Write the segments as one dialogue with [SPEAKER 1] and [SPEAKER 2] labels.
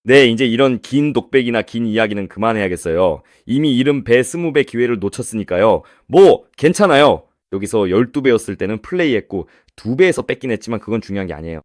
[SPEAKER 1] 네, 이제 이런 긴 독백이나 긴 이야기는 그만해야겠어요. 이미 이른 배 20배 기회를 놓쳤으니까요. 뭐, 괜찮아요. 여기서 12배였을 때는 플레이했고, 2배에서 뺏긴 했지만 그건 중요한 게 아니에요.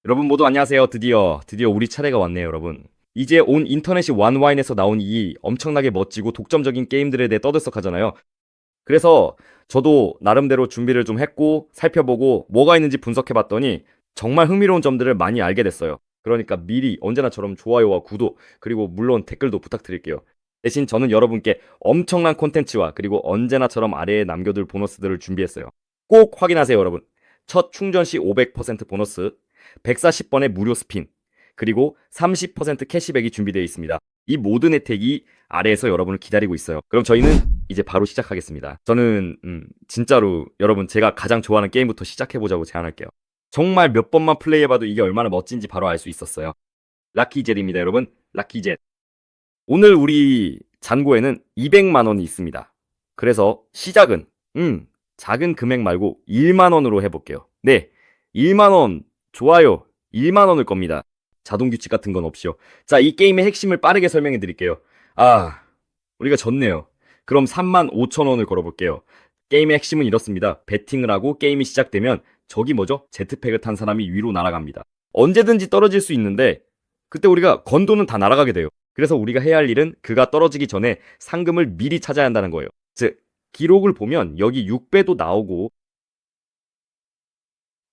[SPEAKER 1] 여러분 모두 안녕하세요. 드디어 우리 차례가 왔네요, 여러분. 이제 온 인터넷이 완와인에서 나온 이 엄청나게 멋지고 독점적인 게임들에 대해 떠들썩하잖아요. 그래서 저도 나름대로 준비를 좀 했고 살펴보고 뭐가 있는지 분석해봤더니 정말 흥미로운 점들을 많이 알게 됐어요. 그러니까 미리 언제나처럼 좋아요와 구독 그리고 물론 댓글도 부탁드릴게요. 대신 저는 여러분께 엄청난 콘텐츠와 그리고 언제나처럼 아래에 남겨둘 보너스들을 준비했어요. 꼭 확인하세요, 여러분. 첫 충전 시 500% 보너스, 140번의 무료 스핀, 그리고 30% 캐시백이 준비되어 있습니다. 이 모든 혜택이 아래에서 여러분을 기다리고 있어요. 그럼 저희는 이제 바로 시작하겠습니다. 저는 진짜로 여러분 제가 가장 좋아하는 게임부터 시작해보자고 제안할게요. 정말 몇 번만 플레이해봐도 이게 얼마나 멋진지 바로 알 수 있었어요. 라키젯입니다, 여러분. 라키젯. 오늘 우리 잔고에는 200만 원이 있습니다. 그래서 시작은 작은 금액 말고 1만 원으로 해볼게요. 네, 1만 원 좋아요. 1만 원일 겁니다. 자동 규칙 같은 건 없이요. 자, 이 게임의 핵심을 빠르게 설명해 드릴게요. 아, 우리가 졌네요. 그럼 3만 5천 원을 걸어볼게요. 게임의 핵심은 이렇습니다. 배팅을 하고 게임이 시작되면 저기 뭐죠? 제트팩을 탄 사람이 위로 날아갑니다. 언제든지 떨어질 수 있는데 그때 우리가 건 돈은 다 날아가게 돼요. 그래서 우리가 해야 할 일은 그가 떨어지기 전에 상금을 미리 찾아야 한다는 거예요. 즉, 기록을 보면 여기 6배도 나오고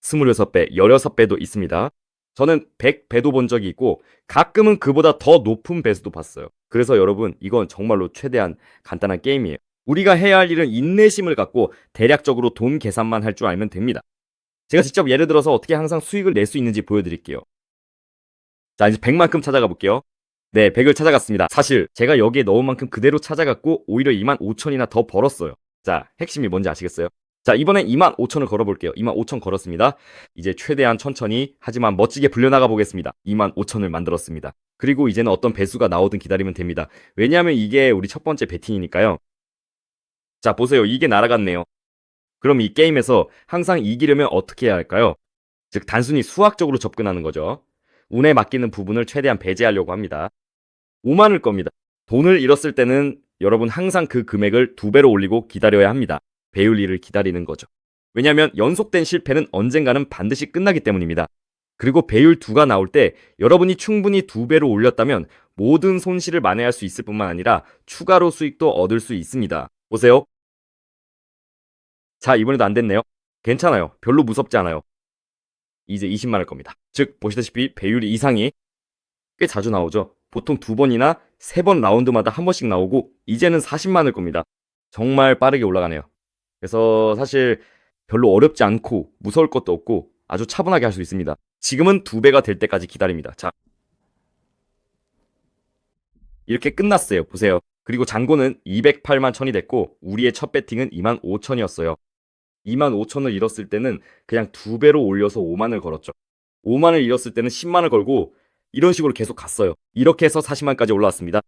[SPEAKER 1] 26배, 16배도 있습니다. 저는 100배도 본 적이 있고 가끔은 그보다 더 높은 배수도 봤어요. 그래서 여러분, 이건 정말로 최대한 간단한 게임이에요. 우리가 해야 할 일은 인내심을 갖고 대략적으로 돈 계산만 할 줄 알면 됩니다. 제가 직접 예를 들어서 어떻게 항상 수익을 낼 수 있는지 보여드릴게요. 자, 이제 100만큼 찾아가 볼게요. 네, 100을 찾아갔습니다. 사실 제가 여기에 넣은 만큼 그대로 찾아갔고 오히려 2만 5천이나 더 벌었어요. 자, 핵심이 뭔지 아시겠어요? 자, 이번엔 2만 5천을 걸어볼게요. 2만 5천 걸었습니다. 이제 최대한 천천히 하지만 멋지게 불려나가 보겠습니다. 2만 5천을 만들었습니다. 그리고 이제는 어떤 배수가 나오든 기다리면 됩니다. 왜냐하면 이게 우리 첫 번째 배팅이니까요. 자, 보세요. 이게 날아갔네요. 그럼 이 게임에서 항상 이기려면 어떻게 해야 할까요? 즉, 단순히 수학적으로 접근하는 거죠. 운에 맡기는 부분을 최대한 배제하려고 합니다. 5만일 겁니다. 돈을 잃었을 때는 여러분 항상 그 금액을 2배로 올리고 기다려야 합니다. 배울 일을 기다리는 거죠. 왜냐하면 연속된 실패는 언젠가는 반드시 끝나기 때문입니다. 그리고 배율 2가 나올 때 여러분이 충분히 2배로 올렸다면 모든 손실을 만회할 수 있을 뿐만 아니라 추가로 수익도 얻을 수 있습니다. 보세요. 자, 이번에도 안 됐네요. 괜찮아요. 별로 무섭지 않아요. 이제 20만일 겁니다. 즉 보시다시피 배율 이상이 꽤 자주 나오죠. 보통 2번이나 3번 라운드마다 한 번씩 나오고 이제는 40만일 겁니다. 정말 빠르게 올라가네요. 그래서 사실 별로 어렵지 않고 무서울 것도 없고 아주 차분하게 할 수 있습니다. 지금은 2배가 될 때까지 기다립니다. 자, 이렇게 끝났어요. 보세요. 그리고 잔고는 208만 천이 됐고 우리의 첫 배팅은 2만 5천이었어요. 2만 5천을 잃었을 때는 그냥 2배로 올려서 5만을 걸었죠. 5만을 잃었을 때는 10만을 걸고 이런 식으로 계속 갔어요. 이렇게 해서 40만까지 올라왔습니다.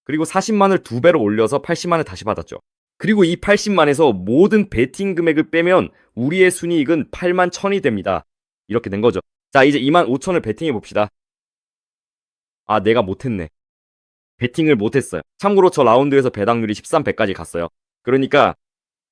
[SPEAKER 1] 그리고 40만을 2배로 올려서 80만을 다시 받았죠. 그리고 이 80만에서 모든 베팅 금액을 빼면 우리의 순이익은 8만 1천이 됩니다. 이렇게 된 거죠. 자, 이제 2만 5천을 베팅해 봅시다. 아, 내가 못했네. 베팅을 못했어요. 참고로 저 라운드에서 배당률이 13배까지 갔어요. 그러니까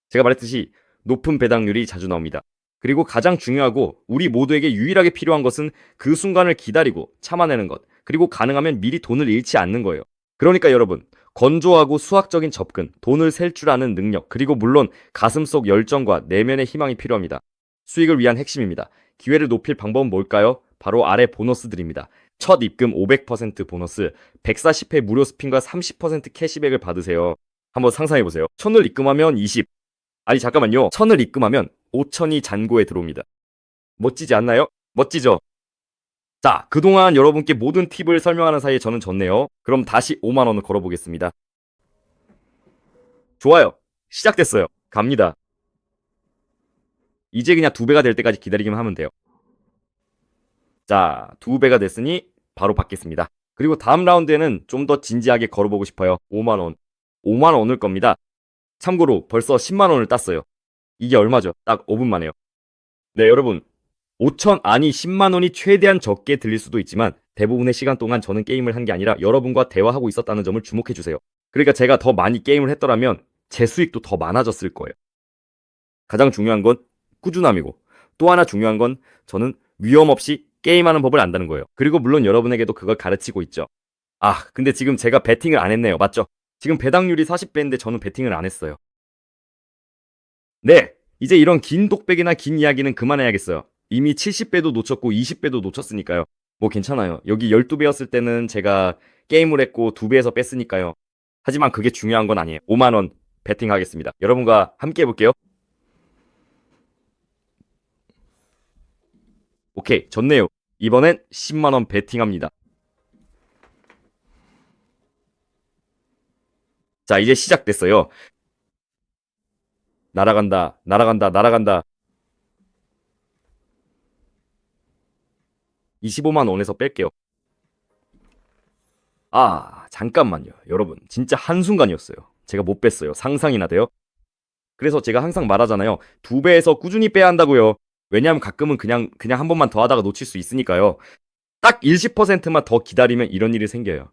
[SPEAKER 1] 제가 말했듯이 높은 배당률이 자주 나옵니다. 그리고 가장 중요하고 우리 모두에게 유일하게 필요한 것은 그 순간을 기다리고 참아내는 것, 그리고 가능하면 미리 돈을 잃지 않는 거예요. 그러니까 여러분, 건조하고 수학적인 접근, 돈을 셀 줄 아는 능력, 그리고 물론 가슴속 열정과 내면의 희망이 필요합니다. 수익을 위한 핵심입니다. 기회를 높일 방법은 뭘까요? 바로 아래 보너스들입니다. 첫 입금 500% 보너스, 140회 무료 스핀과 30% 캐시백을 받으세요. 한번 상상해보세요. 1000을 입금하면 20, 아니 잠깐만요. 1000을 입금하면 5000이 잔고에 들어옵니다. 멋지지 않나요? 멋지죠? 자, 그동안 여러분께 모든 팁을 설명하는 사이에 저는 졌네요. 그럼 다시 5만원을 걸어보겠습니다. 좋아요. 시작됐어요. 갑니다. 이제 그냥 2배가 될 때까지 기다리기만 하면 돼요. 자, 2배가 됐으니 바로 받겠습니다. 그리고 다음 라운드에는 좀 더 진지하게 걸어보고 싶어요. 5만원. 5만원 얻을 겁니다. 참고로 벌써 10만원을 땄어요. 이게 얼마죠? 딱 5분 만에요. 네, 여러분. 5천 아니 10만 원이 최대한 적게 들릴 수도 있지만 대부분의 시간 동안 저는 게임을 한 게 아니라 여러분과 대화하고 있었다는 점을 주목해 주세요. 그러니까 제가 더 많이 게임을 했더라면 제 수익도 더 많아졌을 거예요. 가장 중요한 건 꾸준함이고, 또 하나 중요한 건 저는 위험 없이 게임하는 법을 안다는 거예요. 그리고 물론 여러분에게도 그걸 가르치고 있죠. 아, 근데 지금 제가 베팅을 안 했네요. 맞죠? 지금 배당률이 40배인데 저는 베팅을 안 했어요. 네, 이제 이런 긴 독백이나 긴 이야기는 그만해야겠어요. 이미 70배도 놓쳤고 20배도 놓쳤으니까요. 뭐 괜찮아요. 여기 12배였을 때는 제가 게임을 했고 2배에서 뺐으니까요. 하지만 그게 중요한 건 아니에요. 5만원 베팅하겠습니다. 여러분과 함께 해볼게요. 오케이, 좋네요. 이번엔 10만원 베팅합니다. 자, 이제 시작됐어요. 날아간다, 날아간다, 날아간다. 25만 원에서 뺄게요. 아, 잠깐만요. 여러분, 진짜 한순간이었어요. 제가 못 뺐어요. 상상이나 돼요? 그래서 제가 항상 말하잖아요. 2배에서 꾸준히 빼야 한다고요. 왜냐하면 가끔은 그냥 한 번만 더 하다가 놓칠 수 있으니까요. 딱 10%만 더 기다리면 이런 일이 생겨요.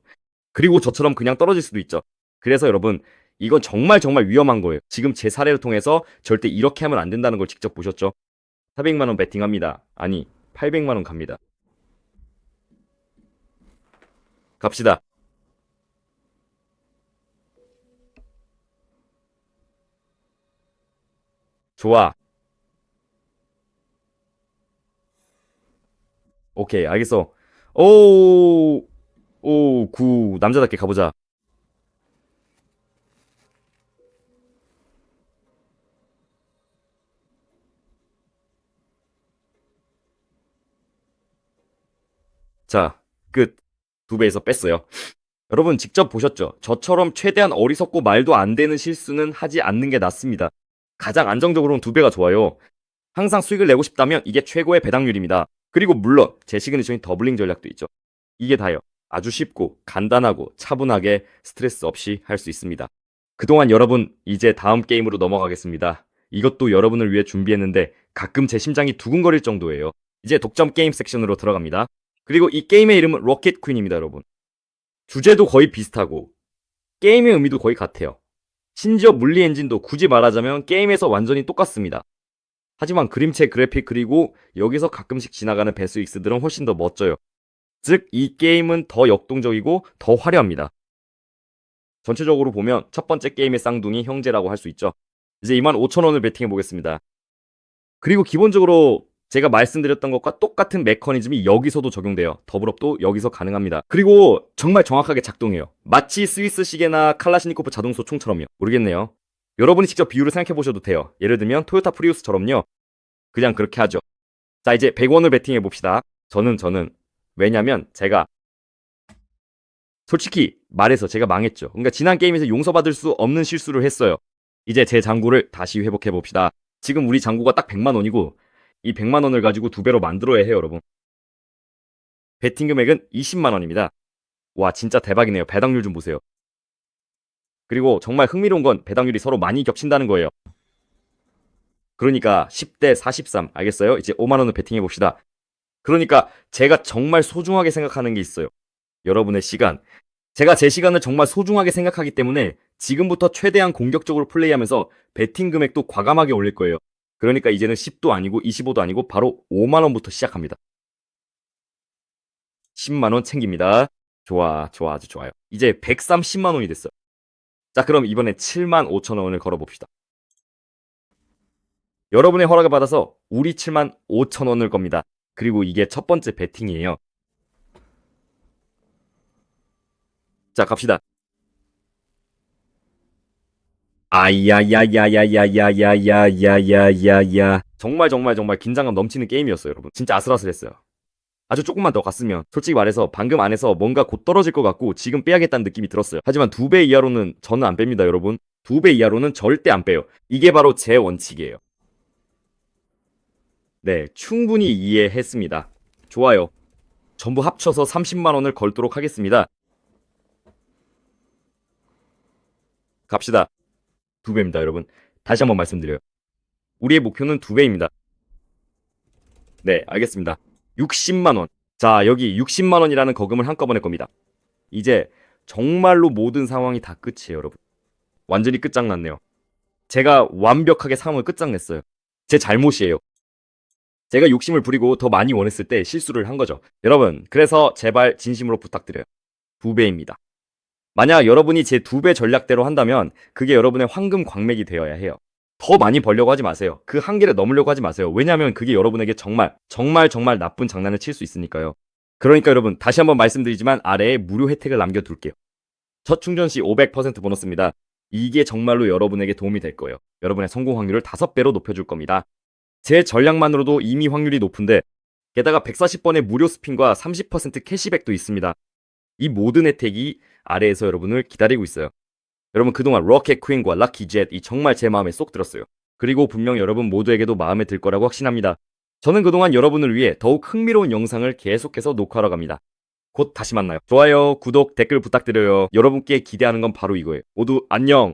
[SPEAKER 1] 그리고 저처럼 그냥 떨어질 수도 있죠. 그래서 여러분, 이건 정말 정말 위험한 거예요. 지금 제 사례를 통해서 절대 이렇게 하면 안 된다는 걸 직접 보셨죠? 400만 원 베팅합니다. 아니, 800만 원 갑니다. 갑시다. 좋아. 오케이, 알겠어. 오, 남자답게 가보자. 자, 끝. 2배에서 뺐어요. 여러분 직접 보셨죠? 저처럼 최대한 어리석고 말도 안 되는 실수는 하지 않는 게 낫습니다. 가장 안정적으로는 2배가 좋아요. 항상 수익을 내고 싶다면 이게 최고의 배당률입니다. 그리고 물론 제 시그니처인 더블링 전략도 있죠. 이게 다요. 아주 쉽고 간단하고 차분하게 스트레스 없이 할 수 있습니다. 그동안 여러분 이제 다음 게임으로 넘어가겠습니다. 이것도 여러분을 위해 준비했는데 가끔 제 심장이 두근거릴 정도예요. 이제 독점 게임 섹션으로 들어갑니다. 그리고 이 게임의 이름은 로켓 퀸입니다, 여러분. 주제도 거의 비슷하고 게임의 의미도 거의 같아요. 심지어 물리 엔진도 굳이 말하자면 게임에서 완전히 똑같습니다. 하지만 그림체 그래픽 그리고 여기서 가끔씩 지나가는 베스익스들은 훨씬 더 멋져요. 즉, 이 게임은 더 역동적이고 더 화려합니다. 전체적으로 보면 첫 번째 게임의 쌍둥이 형제라고 할 수 있죠. 이제 25,000원을 베팅해 보겠습니다. 그리고 기본적으로 제가 말씀드렸던 것과 똑같은 메커니즘이 여기서도 적용돼요. 더블업도 여기서 가능합니다. 그리고 정말 정확하게 작동해요. 마치 스위스 시계나 칼라시니코프 자동소 총처럼요. 모르겠네요. 여러분이 직접 비유를 생각해 보셔도 돼요. 예를 들면 토요타 프리우스처럼요. 그냥 그렇게 하죠. 자, 이제 100원을 베팅해 봅시다. 저는 왜냐면 제가 솔직히 말해서 제가 망했죠. 그러니까 지난 게임에서 용서받을 수 없는 실수를 했어요. 이제 제 잔고를 다시 회복해 봅시다. 지금 우리 잔고가 딱 100만 원이고 이 100만 원을 가지고 2배로 만들어야 해요, 여러분. 베팅 금액은 20만 원입니다. 와, 진짜 대박이네요. 배당률 좀 보세요. 그리고 정말 흥미로운 건 배당률이 서로 많이 겹친다는 거예요. 그러니까 10대 43, 알겠어요? 이제 5만 원을 베팅해 봅시다. 그러니까 제가 정말 소중하게 생각하는 게 있어요. 여러분의 시간. 제가 제 시간을 정말 소중하게 생각하기 때문에 지금부터 최대한 공격적으로 플레이하면서 베팅 금액도 과감하게 올릴 거예요. 그러니까 이제는 10도 아니고 25도 아니고 바로 5만 원부터 시작합니다. 10만 원 챙깁니다. 좋아, 좋아, 아주 좋아요. 이제 130만 원이 됐어. 자, 그럼 이번에 7만 5천 원을 걸어봅시다. 여러분의 허락을 받아서 우리 7만 5천 원을 겁니다. 그리고 이게 첫 번째 베팅이에요. 자, 갑시다. 아야야야야야야야야야야야. 정말 정말 정말 긴장감 넘치는 게임이었어요, 여러분. 진짜 아슬아슬했어요. 아주 조금만 더 갔으면 솔직히 말해서 방금 안에서 뭔가 곧 떨어질 것 같고 지금 빼야겠다는 느낌이 들었어요. 하지만 2배 이하로는 저는 안 뺍니다, 여러분. 2배 이하로는 절대 안 빼요. 이게 바로 제 원칙이에요. 네, 충분히 이해했습니다. 좋아요. 전부 합쳐서 30만 원을 걸도록 하겠습니다. 갑시다. 2배입니다, 여러분. 다시 한번 말씀드려요. 우리의 목표는 2배입니다. 네, 알겠습니다. 60만 원. 자, 여기 60만 원이라는 거금을 한꺼번에 겁니다. 이제 정말로 모든 상황이 다 끝이에요, 여러분. 완전히 끝장났네요. 제가 완벽하게 상황을 끝장냈어요. 제 잘못이에요. 제가 욕심을 부리고 더 많이 원했을 때 실수를 한 거죠. 여러분, 그래서 제발 진심으로 부탁드려요. 2배입니다. 만약 여러분이 제 2배 전략대로 한다면 그게 여러분의 황금 광맥이 되어야 해요. 더 많이 벌려고 하지 마세요. 그 한계를 넘으려고 하지 마세요. 왜냐하면 그게 여러분에게 정말 나쁜 장난을 칠 수 있으니까요. 그러니까 여러분, 다시 한번 말씀드리지만 아래에 무료 혜택을 남겨둘게요. 첫 충전 시 500% 보너스입니다. 이게 정말로 여러분에게 도움이 될 거예요. 여러분의 성공 확률을 5배로 높여줄 겁니다. 제 전략만으로도 이미 확률이 높은데 게다가 140번의 무료 스핀과 30% 캐시백도 있습니다. 이 모든 혜택이 아래에서 여러분을 기다리고 있어요. 여러분, 그동안 로켓 퀸과 럭키 젯이 정말 제 마음에 쏙 들었어요. 그리고 분명 여러분 모두에게도 마음에 들 거라고 확신합니다. 저는 그동안 여러분을 위해 더욱 흥미로운 영상을 계속해서 녹화하러 갑니다. 곧 다시 만나요. 좋아요, 구독, 댓글 부탁드려요. 여러분께 기대하는 건 바로 이거예요. 모두 안녕!